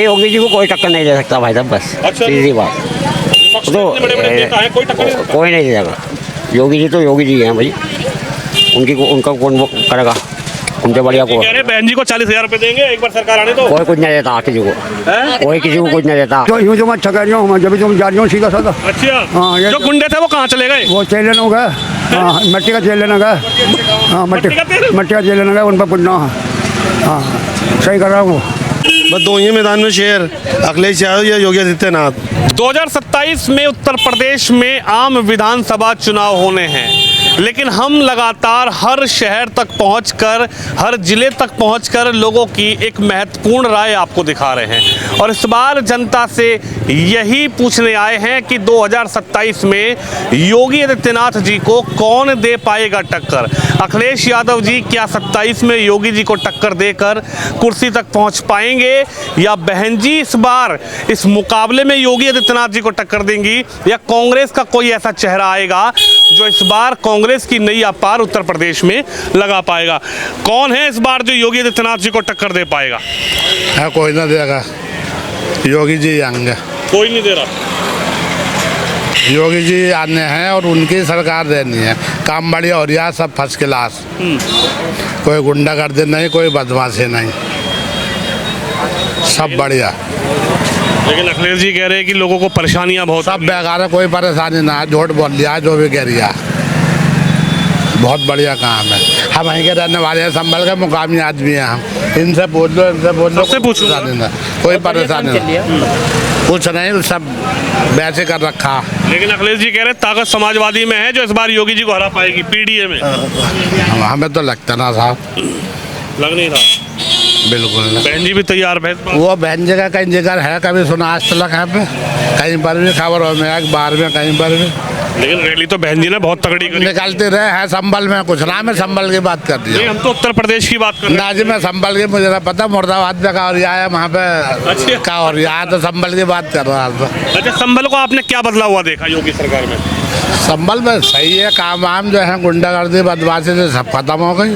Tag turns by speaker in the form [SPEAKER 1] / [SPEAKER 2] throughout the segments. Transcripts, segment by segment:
[SPEAKER 1] योगी जी को कोई टक्कर नहीं दे सकता भाई साहब, बस
[SPEAKER 2] अच्छा।
[SPEAKER 1] सीधी बात।
[SPEAKER 2] विपक्ष में
[SPEAKER 1] तो
[SPEAKER 2] इतने बड़े-बड़े नेता हैं, कोई टक्कर नहीं दे सकता।
[SPEAKER 1] कोई नहीं देगा। योगी जी तो योगी जी हैं भाई, उनका कौन वो करेगा, उनसे बढ़िया
[SPEAKER 2] कह रहे हैं बहन जी को 40,000 रुपए देंगे एक बार सरकार आने दो।
[SPEAKER 1] कोई कुछ नहीं देता किसी को,
[SPEAKER 2] हैं?
[SPEAKER 1] कोई किसी को कुछ नहीं देता।
[SPEAKER 3] तो यूँ तो मैं छका रही हूँ, जब तुम जा रही हो सीधा साधा।
[SPEAKER 2] अच्छा,
[SPEAKER 3] हाँ, ये
[SPEAKER 2] जो
[SPEAKER 3] तो-
[SPEAKER 2] गुंडे थे वो कहाँ चले गए?
[SPEAKER 3] वो तेल लेने हो गए, हाँ मिट्टी का तेल लेने गए, हाँ
[SPEAKER 2] मिट्टी का तेल?
[SPEAKER 3] मिट्टी का तेल लेने गए, उन पर पुनना। हाँ सही कर रहा हूँ।
[SPEAKER 4] बस दो ही मैदान में शेर, अखिलेश यादव या योगी आदित्यनाथ।
[SPEAKER 2] 2027 में उत्तर प्रदेश में आम विधानसभा चुनाव होने हैं, लेकिन हम लगातार हर शहर तक पहुंचकर, हर जिले तक पहुंचकर लोगों की एक महत्वपूर्ण राय आपको दिखा रहे हैं। और इस बार जनता से यही पूछने आए हैं कि 2027 में योगी आदित्यनाथ जी को कौन दे पाएगा टक्कर। अखिलेश यादव जी क्या 27 में योगी जी को टक्कर देकर कुर्सी तक पहुंच पाएंगे, या बहन जी इस बार इस मुकाबले में योगी आदित्यनाथ जी को टक्कर देंगी, या कांग्रेस का कोई ऐसा चेहरा आएगा जो इस बार कांग्रेस की नई पार उत्तर प्रदेश में लगा पाएगा। कौन है इस बार जो योगी आदित्यनाथ जी को टक्कर दे पाएगा?
[SPEAKER 4] है कोई ना देगा, योगी जी आएंगे।
[SPEAKER 2] कोई नहीं दे रहा।
[SPEAKER 4] योगी जी आने हैं और उनकी सरकार देनी है। काम बढ़िया हो रहा, सब फर्स्ट क्लास, कोई गुंडागर्दी नहीं, कोई बदमाशी नहीं, सब बढ़िया।
[SPEAKER 2] लेकिन अखिलेश जी कह रहे हैं कि लोगों को परेशानियां बहुत
[SPEAKER 4] सब बेकार है, कोई परेशानी ना है। झूठ बोल लिया जो भी कह रिया, बहुत बढ़िया काम है। हम वहीं के रहने वाले हैं, संभल के मुकामी आदमी हैं हम। इनसे पूछ लो, इनसे पूछ लो,
[SPEAKER 2] सबसे पूछो।
[SPEAKER 4] कोई परेशानी नहीं, कुछ नहीं, सब वैसे कर रखा।
[SPEAKER 2] लेकिन अखिलेश जी कह रहे हैं ताकत समाजवादी में है जो इस बार योगी जी को हरा पाएगी पीडीए में।
[SPEAKER 4] हमें तो लगता ना साहब,
[SPEAKER 2] लग नहीं रहा।
[SPEAKER 4] बिल्कुल नहीं।
[SPEAKER 2] बहन जी भी तैयार है।
[SPEAKER 4] वो बहन जगह कहीं जगह है, कभी सुना आज तक है पे, कहीं पर भी खबरों में है, बाहर में कहीं पर भी।
[SPEAKER 2] लेकिन रैली तो बहन जी ने बहुत तगड़ी करी।
[SPEAKER 4] निकलते रहे हैं संभल में, कुछ ना मैं संभल की बात कर
[SPEAKER 2] नहीं,
[SPEAKER 4] दिया
[SPEAKER 2] हम तो उत्तर प्रदेश की बात कर रहे हैं।
[SPEAKER 4] ना जी, मैं संभल की, मुझे ना पता मुर्दाबाद में का हो रहा है, वहाँ पे
[SPEAKER 2] अच्छा।
[SPEAKER 4] क्या हो रहा है, तो संभल की बात कर रहा था।
[SPEAKER 2] अच्छा, संभल को आपने क्या बदला हुआ देखा योगी सरकार में?
[SPEAKER 4] संभल में सही है, काम वाम जो है गुंडागर्दी बदमाशी से सब खत्म हो गई,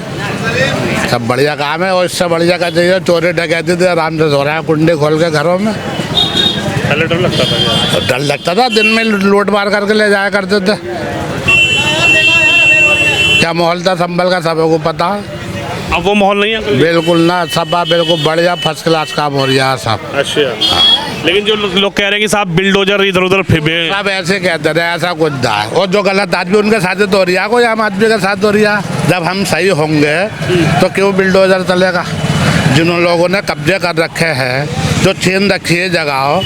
[SPEAKER 4] सब बढ़िया काम है। और इससे बढ़िया का चाहिए, चोरी डकैती थे आराम से सो रहे हैं कुंडे खोल के घरों में।
[SPEAKER 2] पहले डर लगता था।
[SPEAKER 4] तो डर लगता था, दिन में लूट मार करके ले जाया करते थे। क्या माहौल था संभल का सबको पता है।
[SPEAKER 2] अब वो माहौल नहीं है अंकल जी?
[SPEAKER 4] बिल्कुल ना, सब बिल्कुल बढ़िया फर्स्ट क्लास काम हो रहा है सब।
[SPEAKER 2] अच्छा, लेकिन जो लोग कह रहे हैं कि साहब बिल्डोजर इधर उधर फिबे।
[SPEAKER 4] सब ऐसे कहते रहे, ऐसा कुछ ना है। और जो गलत आदमी उनके साथ तो हो रहा है, कोई आम आदमी के साथ हो रहा है। जब हम सही होंगे तो क्यों बिल्डोजर चलेगा? जिन लोगों ने कब्जे कर रखे हैं, जो छीन रखी है जगह,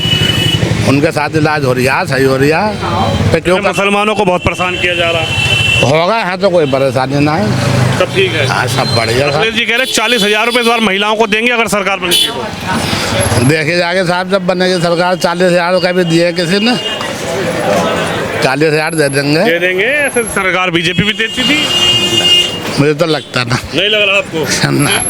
[SPEAKER 4] उनके साथ इलाज हो रहा है, सही हो रहा है, तो क्यों
[SPEAKER 2] मुसलमानों को बहुत परेशान किया जा रहा है।
[SPEAKER 4] होगा है, तो कोई परेशानी ना है,
[SPEAKER 2] सब ठीक है।
[SPEAKER 4] हाँ सब बढ़िया।
[SPEAKER 2] अखिलेश जी कह रहे 40,000 रुपए इस बार महिलाओं को देंगे अगर सरकार बनेगी तो।
[SPEAKER 4] देखे जाके साहब, जब बनेगी सरकार 40,000 का भी दिए किसी ने, 40,000 दे देंगे।
[SPEAKER 2] दे देंगे, ऐसे सरकार बीजेपी भी देती थी।
[SPEAKER 4] मुझे तो लगता ना,
[SPEAKER 2] नहीं लग रहा आपको?
[SPEAKER 4] ना।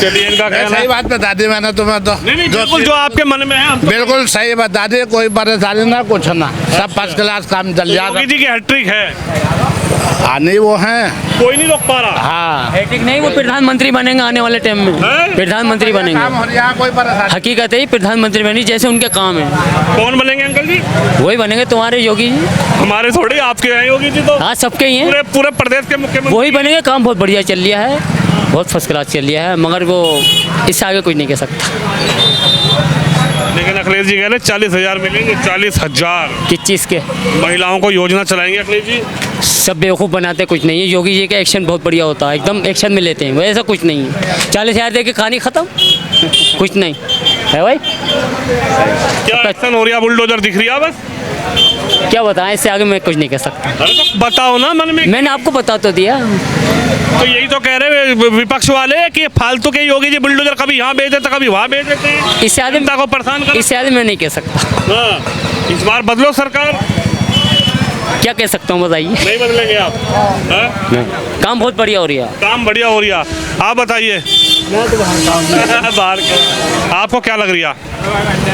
[SPEAKER 2] चलिए, इनका कहना
[SPEAKER 4] सही बात बता दी मैंने तुम्हें तो।
[SPEAKER 2] नहीं नहीं, बिल्कुल जो आपके मन में है हम तो-
[SPEAKER 4] बिल्कुल सही बता दी, कोई परेशानी ना, कुछ ना, सब फर्स्ट क्लास काम चल
[SPEAKER 2] योगी
[SPEAKER 4] रहा
[SPEAKER 2] जी की हैट्रिक है,
[SPEAKER 4] आने वो हैं।
[SPEAKER 2] कोई नहीं रोक पा रहा।
[SPEAKER 4] हाँ,
[SPEAKER 5] हैट्रिक नहीं, वो प्रधानमंत्री बनेंगे आने वाले टाइम में।
[SPEAKER 2] हैं?
[SPEAKER 5] प्रधानमंत्री
[SPEAKER 4] काम
[SPEAKER 5] बनेंगे,
[SPEAKER 4] हो रहा है, कोई परेशानी।
[SPEAKER 5] हकीकत है ही, प्रधानमंत्री बनेंगे, जैसे उनके काम है
[SPEAKER 2] कौन बनेंगे अंकल जी?
[SPEAKER 5] वही बनेंगे तुम्हारे योगी जी।
[SPEAKER 2] हमारे थोड़ी, आपके हैं योगी जी तो।
[SPEAKER 5] हाँ सबके ही हैं,
[SPEAKER 2] पूरे पूरे प्रदेश के मुख्यमंत्री
[SPEAKER 5] वही बनेंगे। काम बहुत बढ़िया चल रहा है, बहुत फर्स्ट क्लास चल रहा है, मगर वो इससे आगे कुछ नहीं कह सकता।
[SPEAKER 2] लेकिन अखिलेश जी कह रहे 40,000 मिलेंगे। 40,000
[SPEAKER 5] किस चीज़ के?
[SPEAKER 2] महिलाओं को योजना चलाएंगे अखिलेश जी।
[SPEAKER 5] सब बेवकूफ़ बनाते, कुछ नहीं है। योगी जी का एक्शन बहुत बढ़िया होता है, एकदम एक्शन में लेते हैं, वैसा कुछ नहीं है। 40,000 दे के कहानी ख़त्म, कुछ नहीं है भाई।
[SPEAKER 2] क्या एक्शन हो रहा है? बुलडोजर दिख रही है बस।
[SPEAKER 5] क्या बताएं, इससे आगे मैं कुछ नहीं कह सकता।
[SPEAKER 2] अरे तो बताओ ना मन में।
[SPEAKER 5] मैंने आपको बता तो दिया।
[SPEAKER 2] तो यही तो कह रहे हैं विपक्ष वाले कि फालतू के योगी जी बुलडोजर कभी यहाँ भेज देते कभी वहाँ भेज देते हैं,
[SPEAKER 5] इससे आगे
[SPEAKER 2] जनता को परेशान कर।
[SPEAKER 5] इससे आगे मैं नहीं कह सकता।
[SPEAKER 2] हाँ, इस बार बदलो सरकार।
[SPEAKER 5] क्या कह सकता हूँ बताइए।
[SPEAKER 2] नहीं बदलेंगे आप? हाँ?
[SPEAKER 5] काम बहुत बढ़िया हो रही है।
[SPEAKER 2] काम बढ़िया हो रहा। आप बताइए। बाहर का आपको क्या लग रही है?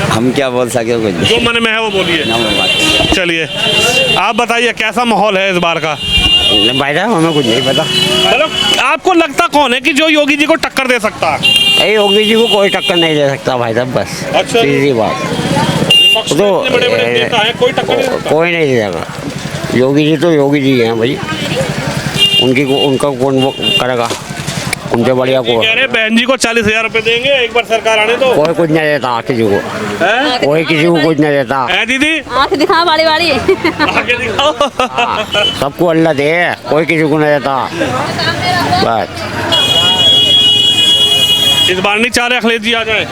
[SPEAKER 1] हम क्या बोल सके कुछ
[SPEAKER 2] जो मन में है वो बोलिए। चलिए आप बताइए कैसा माहौल है इस बार का?
[SPEAKER 1] भाई साहब हमें कुछ नहीं पता।
[SPEAKER 2] मतलब आपको लगता कौन है कि जो योगी जी को टक्कर दे सकता है?
[SPEAKER 1] योगी जी को कोई टक्कर नहीं दे सकता भाई साहब, बस
[SPEAKER 2] अच्छा।
[SPEAKER 1] सीधी बात।
[SPEAKER 2] विपक्ष में इतने बड़े-बड़े नेता हैं, कोई टक्कर नहीं दे सकता।
[SPEAKER 1] कोई नहीं देगा। योगी जी तो योगी जी हैं भाई, उनका कौन वो करेगा? उनसे बढ़िया को
[SPEAKER 2] कह रहे बहन जी को 40,000 रुपए देंगे एक बार सरकार आने तो।
[SPEAKER 1] कोई कुछ नहीं देता किसी को, कोई किसी को कुछ नहीं देता।
[SPEAKER 2] है दीदी?
[SPEAKER 6] आँख दिखा बारी बारी।
[SPEAKER 2] आगे दिखाओ।
[SPEAKER 1] सबको अल्लाह दे, कोई किसी को नहीं देता बस।
[SPEAKER 2] इस बार नहीं चाह रहे अखिलेश जी आ जाए?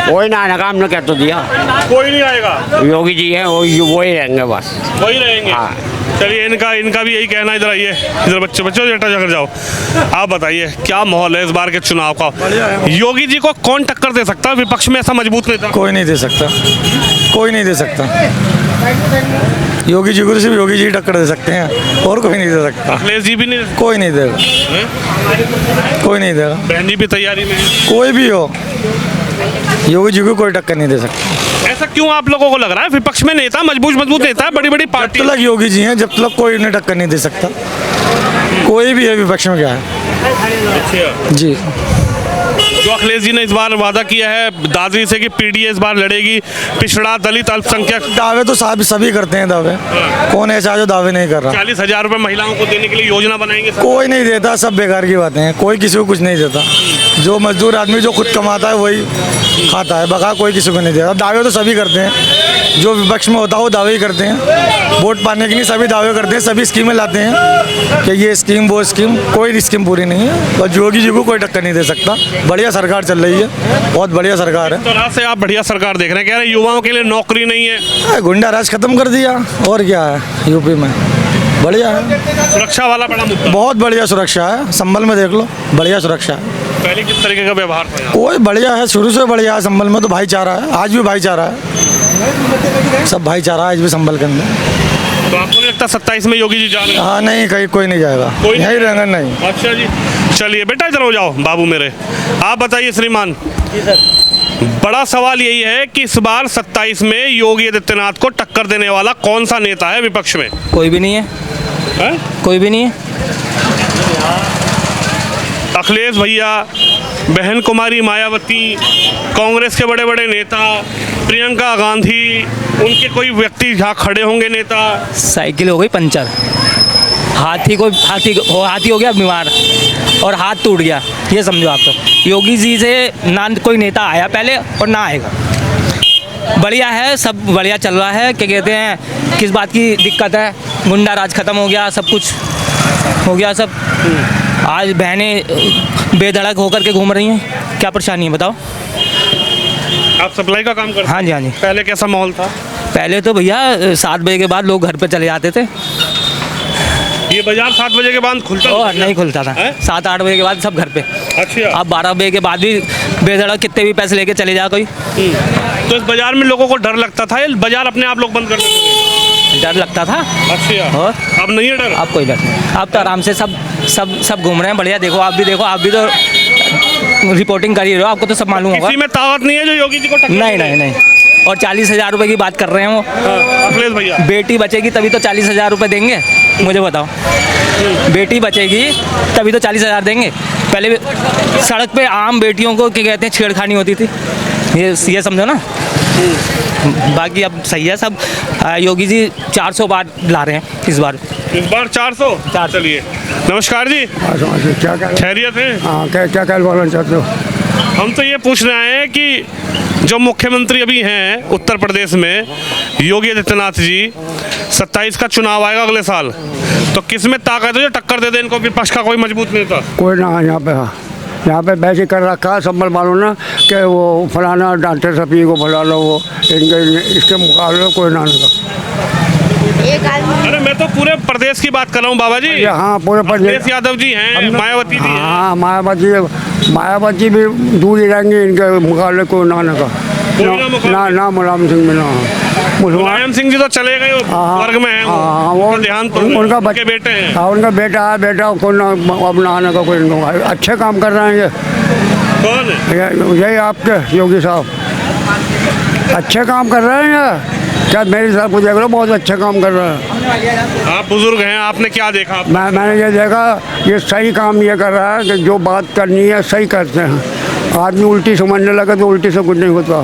[SPEAKER 1] कोई ना आने का, हमने क्या तो दिया।
[SPEAKER 2] कोई नहीं आएगा।
[SPEAKER 1] योगी जी हैं वो ही रहेंगे बस।
[SPEAKER 2] वही रहेंगे।
[SPEAKER 1] हाँ।
[SPEAKER 2] चलिए इनका भी यही कहना है। इधर आइए, इधर बच्चों बेटा जाकर जाओ। आप बताइए क्या माहौल है इस बार के चुनाव का? योगी जी को कौन टक्कर दे सकता है? विपक्ष में ऐसा मजबूत नेता
[SPEAKER 7] कोई नहीं दे सकता, कोई नहीं दे सकता। योगी जी को तो सिर्फ योगी जी टक्कर दे सकते हैं, और कोई नहीं दे सकता।
[SPEAKER 2] अखिलेश जी भी नहीं?
[SPEAKER 7] कोई नहीं देगा, कोई नहीं देगा।
[SPEAKER 2] बहन जी भी तैयारी में है?
[SPEAKER 7] कोई भी हो, योगी जी को कोई टक्कर नहीं दे सकता।
[SPEAKER 2] ऐसा क्यों आप लोगों को लग रहा है? विपक्ष में नेता मजबूत नेता है, बड़ी बड़ी
[SPEAKER 7] जब
[SPEAKER 2] पार्टी।
[SPEAKER 7] तक योगी जी हैं जब तक कोई उन्हें टक्कर नहीं दे सकता। कोई भी है विपक्ष में क्या है
[SPEAKER 2] अच्छा।
[SPEAKER 7] जी।
[SPEAKER 2] जो अखिलेश जी ने इस बार वादा किया है दादरी से कि पीडीए इस बार लड़ेगी, पिछड़ा दलित अल्पसंख्यक।
[SPEAKER 7] दावे तो सभी करते हैं दावे, कौन ऐसा है जो दावे नहीं कर रहा?
[SPEAKER 2] 40,000 रुपए महिलाओं को देने के लिए योजना बनाएंगे।
[SPEAKER 7] कोई नहीं देता, सब बेकार की बातें हैं। कोई किसी को कुछ नहीं देता। जो मजदूर आदमी जो खुद कमाता है वही खाता है, बका कोई किसी को नहीं देता। दावे तो सभी करते हैं, जो विपक्ष में होता है वो दावे ही करते हैं। वोट पाने के लिए सभी दावे करते हैं, सभी स्कीमें लाते हैं कि ये स्कीम वो स्कीम, कोई स्कीम पूरी नहीं है। और योगी जी को कोई टक्कर नहीं दे सकता। बढ़िया सरकार चल रही है, बहुत बढ़िया सरकार है।
[SPEAKER 2] तो तरह से आप बढ़िया सरकार देख रहे हैं, कह रहे हैं युवाओं के लिए नौकरी नहीं है।
[SPEAKER 7] गुंडा राज खत्म कर दिया, और क्या है यूपी में, बढ़िया है।
[SPEAKER 2] सुरक्षा वाला बड़ा मुद्दा।
[SPEAKER 7] बहुत बढ़िया सुरक्षा है, संभल में देख लो, बढ़िया सुरक्षा है।
[SPEAKER 2] पहले किस तरीके का व्यवहार था यहाँ?
[SPEAKER 7] कोई बढ़िया है, शुरू से बढ़िया है। संभल में तो भाईचारा है, आज भी भाईचारा है, सब भाईचारा आज भी संभल के अंदर।
[SPEAKER 2] तो आपको नहीं लगता 27 में योगी जी जा रहे हैं?
[SPEAKER 7] हाँ नहीं, कहीं कोई नहीं जाएगा,
[SPEAKER 2] कोई
[SPEAKER 7] यहीं रहेंगे। नहीं।
[SPEAKER 2] अच्छा जी, चलिए बेटा इधर हो जाओ बाबू मेरे। आप बताइए श्रीमान। बड़ा सवाल यही है कि इस बार 27 में योगी आदित्यनाथ को टक्कर देने वाला कौन सा नेता है विपक्ष में?
[SPEAKER 8] कोई भी नहीं है,
[SPEAKER 2] है?
[SPEAKER 8] कोई भी नहीं है।
[SPEAKER 2] अखिलेश भैया, बहन कुमारी मायावती, कांग्रेस के बड़े बड़े नेता, प्रियंका गांधी, उनके कोई व्यक्ति जहाँ खड़े होंगे नेता।
[SPEAKER 8] साइकिल हो गई पंचर, हाथी हो गया बीमार और हाथ टूट गया, ये समझो आप। तो योगी जी से ना कोई नेता आया पहले और ना आएगा। बढ़िया है, सब बढ़िया चल रहा है। क्या कहते हैं, किस बात की दिक्कत है? गुंडा राज खत्म हो गया, सब कुछ हो गया सब। आज बहनें बेधड़क होकर के घूम रही हैं, क्या परेशानी है बताओ?
[SPEAKER 2] आप सप्लाई का काम करते हैं?
[SPEAKER 8] हाँ जी, हाँ जी।
[SPEAKER 2] पहले कैसा माहौल था?
[SPEAKER 8] पहले तो भैया 7 बजे के बाद लोग घर पे चले जाते थे।
[SPEAKER 2] ये बाजार 7 बजे के बाद खुलता
[SPEAKER 8] और नहीं खुलता था, 7-8 बजे के बाद सब घर पे।
[SPEAKER 2] अच्छा।
[SPEAKER 8] अब 12 बजे के बाद भी बेधड़क कितने भी पैसे लेके चले जा कोई।
[SPEAKER 2] तो इस बाजार में लोगों को डर लगता था, ये बाजार अपने आप लोग बंद कर देते थे?
[SPEAKER 8] डर लगता था।
[SPEAKER 2] अच्छा।
[SPEAKER 8] और
[SPEAKER 2] अब नहीं है डर?
[SPEAKER 8] अब कोई डर नहीं, अब तो आराम से सब घूम रहे हैं बढ़िया। देखो आप भी तो रिपोर्टिंग कर ही रहे हो, आपको तो सब मालूम होगा।
[SPEAKER 2] किसी में ताकत नहीं है जो योगी जी को टक्कर
[SPEAKER 8] नहीं
[SPEAKER 2] दे?
[SPEAKER 8] नहीं नहीं। और 40,000 रुपये की बात कर रहे हैं वो।
[SPEAKER 2] अखिलेश भैया,
[SPEAKER 8] बेटी बचेगी तभी तो 40,000 रुपये देंगे, मुझे बताओ। बेटी बचेगी तभी तो 40,000 देंगे। पहले सड़क पे आम बेटियों को क्या कहते हैं छेड़खानी होती थी, ये समझो ना। बाकी अब सही है सब। योगी जी 400 बार ला रहे हैं इस बार
[SPEAKER 2] 400। चलिए, नमस्कार जी,
[SPEAKER 3] क्या क्या
[SPEAKER 2] खैरियत है?
[SPEAKER 3] हाँ, क्या बोलना चाहते हो?
[SPEAKER 2] हम तो ये पूछ रहे हैं कि जो मुख्यमंत्री अभी हैं उत्तर प्रदेश में योगी आदित्यनाथ जी, 27 का चुनाव आएगा अगले साल, तो किस में ताकत है जो टक्कर दे दे इनको विपक्ष का कोई मजबूत नेता?
[SPEAKER 3] कोई ना यहाँ पे वैसे कर रखा है, सब मालूम ना कि वो फलाना डॉक्टर सफी को फलाना वो इसके मुकाबले कोई ना
[SPEAKER 2] अरे मैं तो पूरे प्रदेश की बात कर रहा हूँ बाबा जी।
[SPEAKER 3] हाँ, पूरे
[SPEAKER 2] अखिलेश यादव जी हैं, मायावती जी हैं।
[SPEAKER 3] हाँ, मायावती भी दूर ही रहेंगे, इनके मुकाबले कोई ना का। ना मुलायम सिंह मिला मुसलमान।
[SPEAKER 2] मुलायम सिंह जी तो चले गए वर्ग में हैं वो देहांत तो
[SPEAKER 3] उनका
[SPEAKER 2] उनके बेटे हैं।
[SPEAKER 3] हाँ उनका बेटा है, बेटा को अपना आने का कोई नहीं। अच्छे काम कर रहे हैं ये।
[SPEAKER 2] कौन है?
[SPEAKER 3] यही आपके योगी साहब अच्छे काम कर रहे हैं ये। क्या मेरे साहब को देख लो, बहुत अच्छा काम कर रहे हैं।
[SPEAKER 2] आप बुजुर्ग हैं, आपने क्या देखा?
[SPEAKER 3] मैंने ये देखा, ये सही काम ये कर रहा है कि जो बात करनी है सही करते हैं। आदमी उल्टी समझने लगा तो उल्टी से कुछ नहीं होता।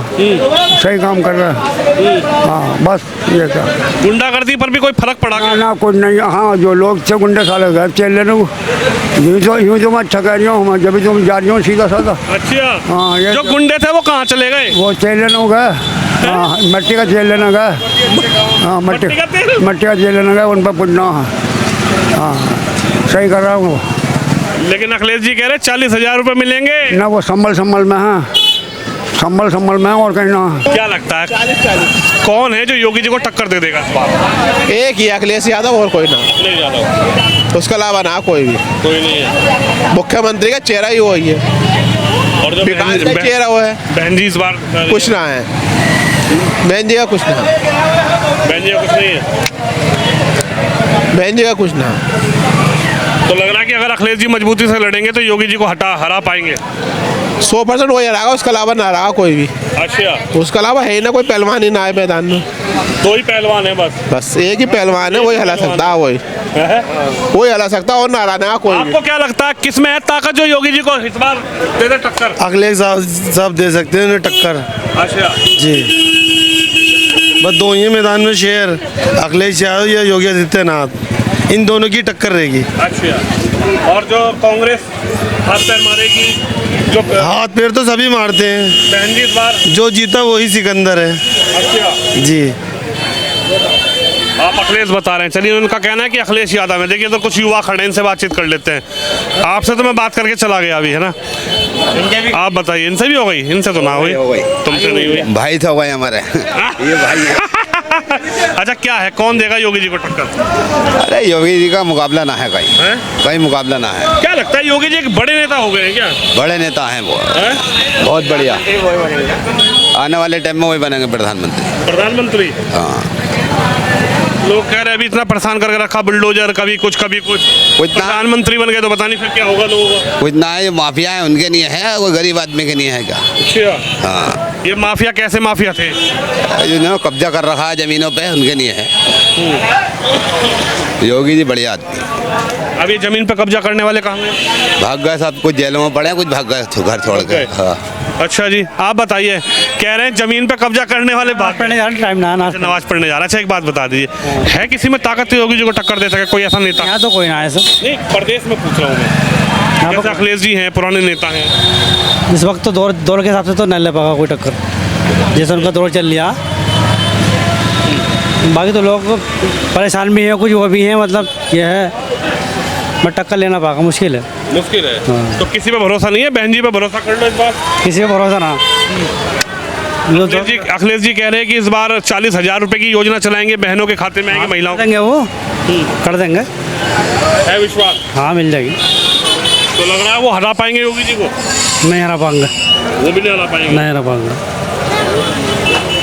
[SPEAKER 3] सही काम कर रहा है। हाँ बस ये क्या
[SPEAKER 2] गुंडागर्दी पर भी कोई फर्क पड़ा क्या?
[SPEAKER 3] ना कुछ नहीं। हाँ जो लोग थे गुंडे साले गए चल लेने को। यूँ जो मैं अच्छा कह रही हूँ, जब भी तुम जा रही हूँ सीधा साधा।
[SPEAKER 2] अच्छा
[SPEAKER 3] हाँ ये
[SPEAKER 2] जो गुंडे थे वो कहाँ चले गए?
[SPEAKER 3] वो चल लेने गए। हाँ मट्टी का जेल लेने गए। हाँ मट्टी का जेल लेने गए, उन पर पुनना है। हाँ सही कर रहा हूँ।
[SPEAKER 2] लेकिन अखिलेश जी कह रहे 40,000 रुपये मिलेंगे
[SPEAKER 3] ना वो संभल में है, संभल में और कहीं ना।
[SPEAKER 2] क्या लगता है कौन है जो योगी जी को टक्कर दे देगा इस बार?
[SPEAKER 6] एक ही अखिलेश यादव और कोई ना,
[SPEAKER 2] नहीं ज्यादा
[SPEAKER 6] उसके अलावा ना कोई भी।
[SPEAKER 2] कोई नहीं है।
[SPEAKER 6] मुख्यमंत्री का चेहरा ही वही है
[SPEAKER 2] और जो
[SPEAKER 6] विकास का चेहरा वो है।
[SPEAKER 2] बहन जी इस बार
[SPEAKER 6] कुछ ना है, बहन जी का कुछ ना,
[SPEAKER 2] बहन जी का कुछ नहीं है।
[SPEAKER 6] बहन जी का कुछ ना।
[SPEAKER 2] तो लग रहा है कि अगर अखिलेश जी मजबूती से लड़ेंगे तो योगी जी को हरा पाएंगे।
[SPEAKER 6] 100% वही रहा, उसके अलावा ना रहा कोई भी।
[SPEAKER 2] अच्छा
[SPEAKER 6] उसके अलावा है ही ना कोई पहलवान ही ना है मैदान में।
[SPEAKER 2] दो ही पहलवान है
[SPEAKER 6] बस एक ही पहलवान है, वही हला सकता है, वही हला सकता और ना रहा कोई भी।
[SPEAKER 2] आपको क्या लगता है किस में है ताकत जो योगी जी को इस बार दे दे टक्कर?
[SPEAKER 7] अखिलेश साहब दे सकते हैं उन्हें टक्कर
[SPEAKER 2] अच्छा
[SPEAKER 7] जी। बस दो ही मैदान में शेर, अखिलेश यादव या योगी आदित्यनाथ, इन दोनों की टक्कर रहेगी।
[SPEAKER 2] अच्छा और जो कांग्रेस हाथ पैर मारेगी, जो
[SPEAKER 7] हाथ पैर तो सभी मारते हैं,
[SPEAKER 2] बहन जी इस बार
[SPEAKER 7] जो जीता वही सिकंदर है
[SPEAKER 2] अच्छा
[SPEAKER 7] जी।
[SPEAKER 2] आप अखिलेश बता रहे हैं, चलिए उनका कहना है कि अखिलेश यादव है। देखिए तो कुछ युवा खड़े हैं, इनसे बातचीत कर लेते हैं। आपसे तो मैं बात करके चला गया अभी, है ना? आप बताइए, इनसे भी हो गई? इनसे तो ना हुई, तुमसे नहीं हुई।
[SPEAKER 9] भाई तो गए हमारे ये भाई है।
[SPEAKER 2] अच्छा क्या है, कौन देगा योगी जी को टक्कर?
[SPEAKER 9] अरे योगी जी का मुकाबला ना है कहीं, कहीं मुकाबला ना है।
[SPEAKER 2] क्या लगता है योगी जी एक बड़े नेता हो गए हैं क्या?
[SPEAKER 9] बड़े नेता हैं वो,
[SPEAKER 2] हैं?
[SPEAKER 9] बहुत बढ़िया। आने वाले टाइम में वही बनेंगे
[SPEAKER 2] प्रधानमंत्री।
[SPEAKER 9] हाँ
[SPEAKER 2] लोग कह रहे हैं अभी इतना परेशान करके रखा, बुलडोजर कभी कुछ प्रधानमंत्री बन गए तो पता नहीं फिर क्या होगा लोगों का।
[SPEAKER 9] कुछ ना, ये माफिया है उनके नहीं है, कोई गरीब आदमी के नहीं है क्या।
[SPEAKER 2] अच्छा
[SPEAKER 9] हाँ
[SPEAKER 2] ये माफिया कैसे माफिया थे?
[SPEAKER 9] जिन्होंने कब्जा कर रखा है जमीनों पे, उनके नहीं है। योगी जी बढ़िया आदमी।
[SPEAKER 2] अब ये जमीन पे कब्जा करने वाले कहाँ हैं?
[SPEAKER 9] भाग गए सब, कुछ जेलों में पड़े, कुछ भाग गए घर छोड़ के। हाँ
[SPEAKER 2] अच्छा जी आप बताइए, कह रहे हैं जमीन पे कब्जा करने वाले भाग
[SPEAKER 3] पढ़ने जा रहा टाइम ना
[SPEAKER 2] नमाज पढ़ने जा रहा है। अच्छा एक बात बता दीजिए, है किसी में ताकत योगी जी को टक्कर दे सके कोई ऐसा नेता?
[SPEAKER 3] यहाँ तो कोई ना है सर।
[SPEAKER 2] नहीं प्रदेश में पूछ रहा हूँ मैं। जैसे अखिलेश जी हैं, पुराने नेता हैं।
[SPEAKER 3] इस वक्त तो दौर के हिसाब से तो नहीं ले पाएगा कोई टक्कर, जैसे उनका दौर चल लिया। बाकी तो लोग परेशान भी हैं, कुछ वो भी हैं, मतलब ये है मैं टक्कर लेना पाएगा मुश्किल है।
[SPEAKER 2] मुश्किल है तो किसी पे भरोसा नहीं है? बहन जी पे भरोसा कर लो इस बार।
[SPEAKER 3] किसी पे भरोसा ना।
[SPEAKER 2] अखिलेश जी कह रहे हैं कि इस बार 40,000 रुपए की योजना चलाएंगे, बहनों के खाते में आएंगे, महिलाओं
[SPEAKER 3] देंगे वो कर देंगे,
[SPEAKER 2] है विश्वास?
[SPEAKER 3] हाँ मिल जाएगी।
[SPEAKER 2] तो लग रहा है वो हरा पाएंगे योगी जी को?
[SPEAKER 3] नहीं हरा पाऊंगा,
[SPEAKER 2] वो भी नहीं हरा पाएंगे।
[SPEAKER 3] नहीं हरा पाऊंगा।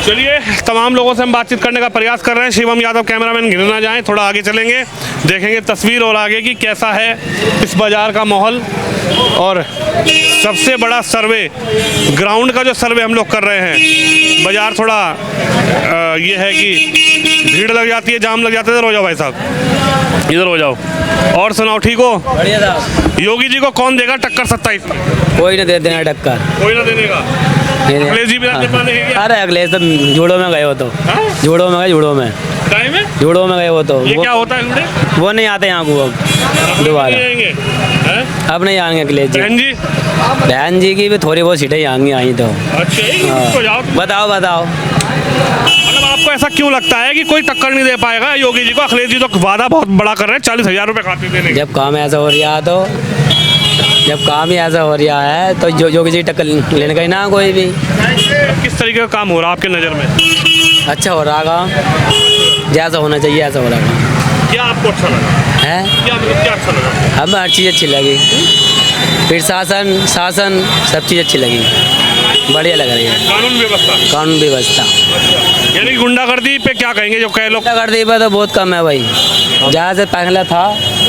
[SPEAKER 2] चलिए तमाम लोगों से हम बातचीत करने का प्रयास कर रहे हैं। शिवम यादव कैमरामैन गिर ना जाएं, थोड़ा आगे चलेंगे, देखेंगे तस्वीर और आगे की कैसा है इस बाज़ार का माहौल। और सबसे बड़ा सर्वे, ग्राउंड का जो सर्वे हम लोग कर रहे हैं, बाज़ार थोड़ा ये है कि भीड़ लग जाती है, जाम लग जाता है। इधर हो जाओ भाई साहब, इधर हो जाओ। और सुनाओ, ठीक हो?
[SPEAKER 5] बढ़िया साहब।
[SPEAKER 2] योगी जी को कौन देगा टक्कर 27 में?
[SPEAKER 5] कोई ना दे देना टक्कर,
[SPEAKER 2] कोई ना देने का। अखिलेश जी भी राज्य पाने हैं क्या?
[SPEAKER 5] अरे अखिलेश तो जूड़ो में गए हो तो,
[SPEAKER 2] हाँ?
[SPEAKER 5] जूड़ो में गए, जूड़ो में तो
[SPEAKER 2] ये क्या होता है?
[SPEAKER 5] वो नहीं आते यहाँ को अब दोबारा, अब नहीं आएंगे अखिलेश जी। बहन जी की भी थोड़ी बहुत सीटें आएंगी, आई तो।
[SPEAKER 2] अच्छा
[SPEAKER 5] बताओ
[SPEAKER 2] मतलब आपको ऐसा क्यों लगता है कि कोई टक्कर नहीं दे पाएगा योगी जी को? अखिलेश जी तो वादा बहुत बड़ा कर रहे हैं, 40,000 रुपए खाते देने।
[SPEAKER 5] जब काम ऐसा हो रहा है तो, जब काम ही ऐसा हो रहा है तो योगी जी टक्कर लेने का ही ना कोई भी।
[SPEAKER 2] किस तरीके का काम हो रहा है आपके नज़र में?
[SPEAKER 5] अच्छा हो रहा काम, जैसा होना चाहिए ऐसा हो रहा काम।
[SPEAKER 2] क्या आपको अच्छा लगा
[SPEAKER 5] है?
[SPEAKER 2] क्या अच्छा लगा?
[SPEAKER 5] हमें हर चीज़ अच्छी लगी, फिर शासन सब चीज़ अच्छी लगी। बढ़िया लग रही है।
[SPEAKER 2] कानून व्यवस्था,
[SPEAKER 5] कानून व्यवस्था
[SPEAKER 2] यानी गुंडागर्दी पे क्या कहेंगे जो कई लोग
[SPEAKER 5] गुंडागर्दी पर तो बहुत कम है भाई, जहाँ से पहले था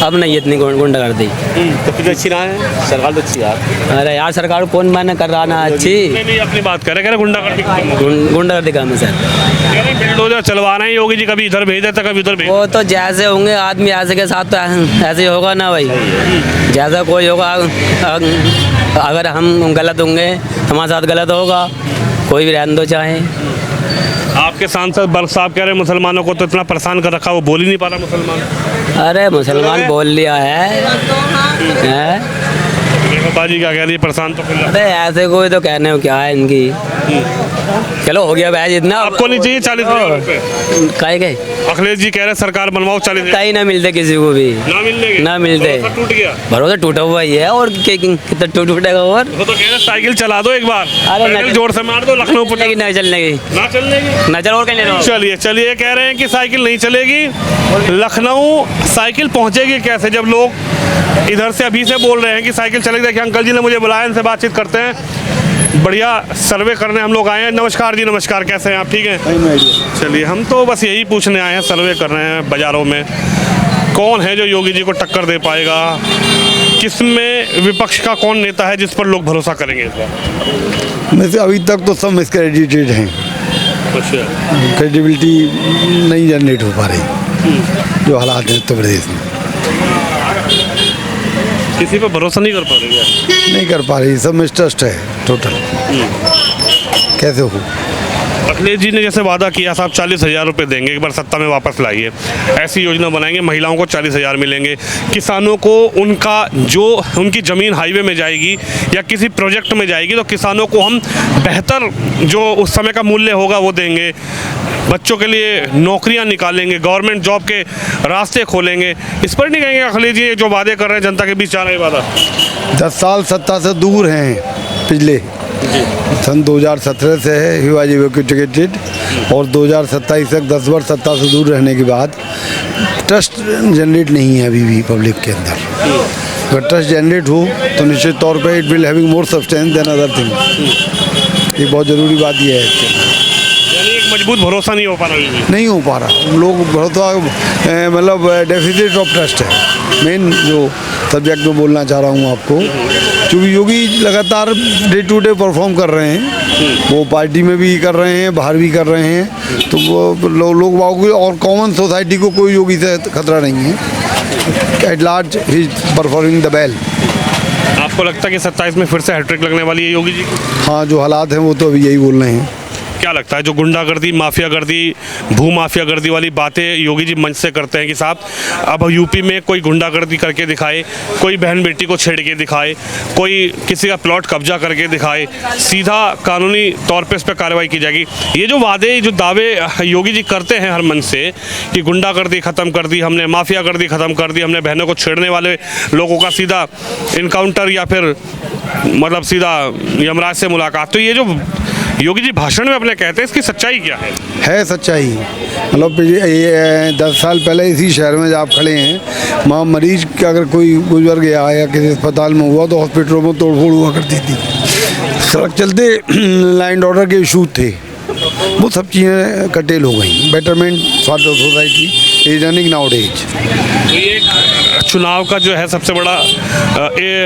[SPEAKER 5] अब नहीं इतनी गुंडागर्दी।
[SPEAKER 2] तो कितनी अच्छी रहा है सरकार, तो अच्छी यार।
[SPEAKER 5] अरे यार सरकार कौन माने कर रहा ना अच्छी,
[SPEAKER 2] नहीं अपनी बात कह रहे गुंडागर्दी
[SPEAKER 5] गुंडागर्दी काम है सर।
[SPEAKER 2] बिल्डोजर चलवा रहे हैं योगी जी, कभी इधर भेज देता कभी उधर भेज।
[SPEAKER 5] वो तो जैसे होंगे आदमी ऐसे के साथ तो ऐसे ही होगा ना भाई, जैसा कोई होगा। अगर हम गलत होंगे हमारे साथ गलत होगा, कोई भी रहने दो चाहे।
[SPEAKER 2] आपके सांसद बर्ग साहब कह रहे हैं मुसलमानों को तो इतना परेशान कर रखा, वो बोल ही नहीं पा रहा मुसलमान।
[SPEAKER 5] अरे मुसलमान बोल लिया है?
[SPEAKER 2] बाजी क्या कह रही है, परेशान तो कर रहा है।
[SPEAKER 5] अरे ऐसे कोई तो कहने को क्या है इनकी। चलो हो गया भाई जितना।
[SPEAKER 2] आपको नहीं चाहिए 40,000 रुपए?
[SPEAKER 5] कहे
[SPEAKER 2] अखिलेश जी कह रहे हैं सरकार बनवाओ 40,000।
[SPEAKER 5] कहीं ना मिलते किसी को भी, ना मिलते।
[SPEAKER 2] टूट गया
[SPEAKER 5] भरोसा टूटा हुआ ही है, और कितना टूटेगा। और
[SPEAKER 2] वो तो कह रहे हैं साइकिल चला दो एक बार,
[SPEAKER 5] अरे
[SPEAKER 2] साइकिल जोर से मार दो, लखनऊ
[SPEAKER 5] चलेगी नहीं चलने की,
[SPEAKER 2] ना चलने की
[SPEAKER 5] ना चलो और कहीं ले।
[SPEAKER 2] चलिए कह रहे हैं कि साइकिल नहीं चलेगी, लखनऊ साइकिल पहुंचेगी कैसे, जब लोग इधर से अभी से बोल रहे हैं कि साइकिल चलेगी। देखिए अंकल जी ने मुझे बुलाया, इनसे बातचीत करते हैं। बढ़िया सर्वे करने हम लोग आए हैं। नमस्कार जी, नमस्कार, कैसे हैं आप? ठीक हैं। चलिए हम तो बस यही पूछने आए हैं, सर्वे कर रहे हैं बाज़ारों में कौन है जो योगी जी को टक्कर दे पाएगा, किसमें विपक्ष का कौन नेता है जिस पर लोग भरोसा करेंगे इस बार।
[SPEAKER 3] वैसे अभी तक तो सब मिसक्रेडिटेड हैं,
[SPEAKER 2] अच्छा,
[SPEAKER 3] क्रेडिबिलिटी नहीं जनरेट हो पा रही जो हालात हैं उत्तर प्रदेश में।
[SPEAKER 2] किसी पर भरोसा नहीं कर पा रही है?
[SPEAKER 3] नहीं कर पा रही, सब मिसट्रस्ट है टोटल। कैसे हो?
[SPEAKER 2] अखिलेश जी ने जैसे वादा किया साहब 40,000 रुपये देंगे, एक बार सत्ता में वापस लाइए, ऐसी योजना बनाएंगे, महिलाओं को 40,000 मिलेंगे, किसानों को उनका जो उनकी ज़मीन हाईवे में जाएगी या किसी प्रोजेक्ट में जाएगी तो किसानों को हम बेहतर जो उस समय का मूल्य होगा वो देंगे, बच्चों के लिए नौकरियां निकालेंगे, गवर्नमेंट जॉब के रास्ते खोलेंगे। इस पर नहीं कहेंगे अखिलेश जी जो वादे कर रहे हैं जनता के बीच जा रहे वादा?
[SPEAKER 3] 10 साल सत्ता से दूर हैं पिछले, सन 2017 से है ही वाज इवैक्यूएटेड, और 2027 तक 10 वर्ष सत्ता से दूर रहने के बाद ट्रस्ट जनरेट नहीं है अभी भी पब्लिक के अंदर। अगर ट्रस्ट जनरेट हो तो निश्चित तौर पे it will having more substance than other thing. ये बहुत ज़रूरी बात यह है,
[SPEAKER 2] यानी एक मजबूत भरोसा नहीं हो पा रहा।
[SPEAKER 3] नहीं हो पा रहा, लोग भरोसा मतलब डेफिसिट ऑफ ट्रस्ट है मेन जो सब्जेक्ट में बोलना चाह रहा हूँ आपको। क्योंकि योगी लगातार डे टू डे परफॉर्म कर रहे हैं, वो पार्टी में भी कर रहे हैं, बाहर भी कर रहे हैं, तो वो लोग बागों और कॉमन सोसाइटी को कोई योगी से खतरा नहीं है। At large he performing the bell.
[SPEAKER 2] आपको लगता है कि 27 में फिर से हैट्रिक लगने वाली है योगी जी?
[SPEAKER 3] हाँ, जो हालात हैं वो तो अभी यही बोल रहे हैं।
[SPEAKER 2] क्या लगता है जो गुंडागर्दी, माफियागर्दी, भूमाफियागर्दी वाली बातें योगी जी मंच से करते हैं कि साहब अब यूपी में कोई गुंडागर्दी करके दिखाए, कोई बहन बेटी को छेड़ के दिखाए, कोई किसी का प्लॉट कब्जा करके दिखाए, सीधा कानूनी तौर पे इस पर कार्रवाई की जाएगी, ये जो वादे जो दावे योगी जी करते हैं हर मंच से कि गुंडागर्दी ख़त्म कर दी हमने, माफियागर्दी ख़त्म कर दी हमने, बहनों को छेड़ने वाले लोगों का सीधा इनकाउंटर या फिर मतलब सीधा यमराज से मुलाकात, तो ये जो योगी जी भाषण में अपने कहते हैं इसकी सच्चाई क्या है?
[SPEAKER 3] है सच्चाई, मतलब ये 10 साल पहले इसी शहर में जब आप खड़े हैं, वहाँ मरीज का अगर कोई गुजर गया या किसी अस्पताल में हुआ तो हॉस्पिटलों में तोड़फोड़ हुआ करती थी, सड़क चलते लाइन ऑर्डर के इशू थे, वो सब चीज़ें कटेल हो गई। Betterment for the society is running now days.
[SPEAKER 2] चुनाव का जो है सबसे बड़ा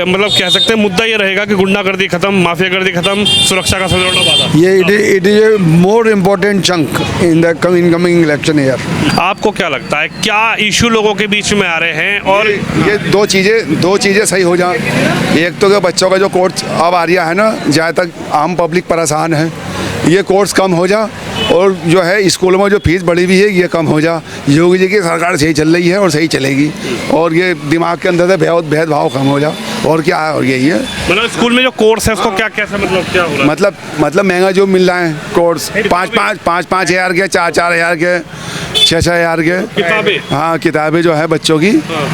[SPEAKER 2] मतलब कह सकते हैं मुद्दा ये रहेगा कि गुंडागर्दी खत्म, माफियागर्दी खत्म, सुरक्षा का सबसे बड़ा वादा।
[SPEAKER 3] ये it is a more important chunk in the incoming election year.
[SPEAKER 2] आपको क्या लगता है क्या इशू लोगों के बीच में आ रहे हैं? और
[SPEAKER 10] ये दो चीज़ें सही हो जाए। एक तो बच्चों का जो कोर्स अब आ रहा है ना, जहाँ तक आम पब्लिक परेशान है, ये कोर्स कम हो जा, और जो है स्कूलों में जो फीस बढ़ी हुई है ये कम हो जा। योगी जी की सरकार सही चल रही है और सही चलेगी, और ये दिमाग के अंदर से भेदभाव कम हो जा, और क्या है, और यही है।
[SPEAKER 2] मतलब स्कूल में जो कोर्स है उसको क्या कैसे मतलब क्या हो रहा है?
[SPEAKER 10] मतलब महंगा जो मिल रहा है कोर्स, 5-5 हज़ार के, 4-4 हज़ार के, 6-6 हज़ार के
[SPEAKER 2] किताबें,
[SPEAKER 10] हाँ किताबें जो है बच्चों की,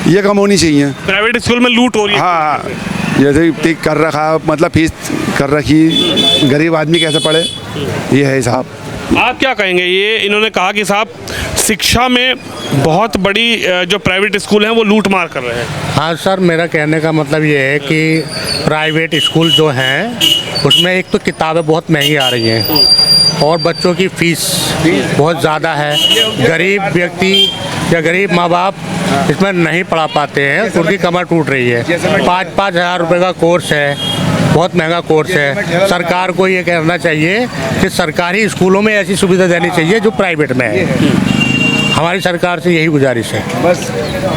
[SPEAKER 10] ये कम होनी चाहिए।
[SPEAKER 2] प्राइवेट स्कूल में लूट हो रही है।
[SPEAKER 10] हाँ, जैसे ठीक कर रखा, मतलब फीस कर रखी, गरीब आदमी कैसे पढ़े, ये है हिसाब।
[SPEAKER 2] आप क्या कहेंगे? ये इन्होंने कहा कि साहब शिक्षा में बहुत बड़ी जो प्राइवेट स्कूल हैं वो लूट मार कर रहे हैं।
[SPEAKER 4] हाँ सर, मेरा कहने का मतलब ये है कि प्राइवेट स्कूल जो हैं उसमें एक तो किताबें बहुत महंगी आ रही हैं और बच्चों की फीस बहुत ज़्यादा है। गरीब व्यक्ति या गरीब माँ बाप इसमें नहीं पढ़ा पाते हैं, उनकी कमर टूट रही है। 5-5 हज़ार रुपये का कोर्स है, बहुत महंगा कोर्स है। सरकार को ये कहना चाहिए कि सरकारी स्कूलों में ऐसी सुविधा देनी चाहिए जो प्राइवेट में है। हमारी सरकार से यही गुजारिश है बस।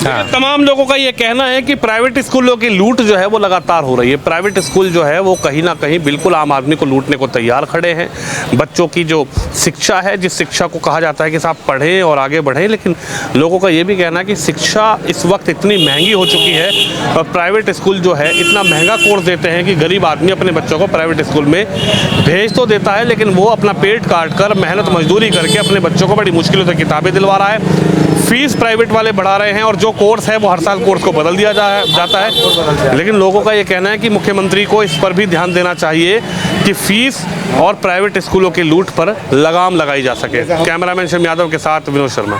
[SPEAKER 4] हाँ।
[SPEAKER 2] तमाम लोगों का ये कहना है कि प्राइवेट स्कूलों की लूट जो है वो लगातार हो रही है। प्राइवेट स्कूल जो है वो कहीं ना कहीं बिल्कुल आम आदमी को लूटने को तैयार खड़े हैं। बच्चों की जो शिक्षा है, जिस शिक्षा को कहा जाता है कि साहब पढ़ें और आगे बढ़ें, लेकिन लोगों का ये भी कहना है कि शिक्षा इस वक्त इतनी महंगी हो चुकी है और प्राइवेट स्कूल जो है इतना महंगा कोर्स देते हैं कि गरीब आदमी अपने बच्चों को प्राइवेट स्कूल में भेज तो देता है, लेकिन वो अपना पेट काट कर मेहनत मजदूरी करके अपने बच्चों को बड़ी मुश्किलों से किताबें दिलवा रहा है। फीस प्राइवेट वाले बढ़ा रहे हैं और जो कोर्स है वो हर साल कोर्स को बदल दिया जाता है। लेकिन लोगों का ये कहना है कि मुख्यमंत्री को इस पर भी ध्यान देना चाहिए कि फीस और प्राइवेट स्कूलों की लूट पर लगाम लगाई जा सके। कैमरामैन शम यादव के साथ विनोद शर्मा।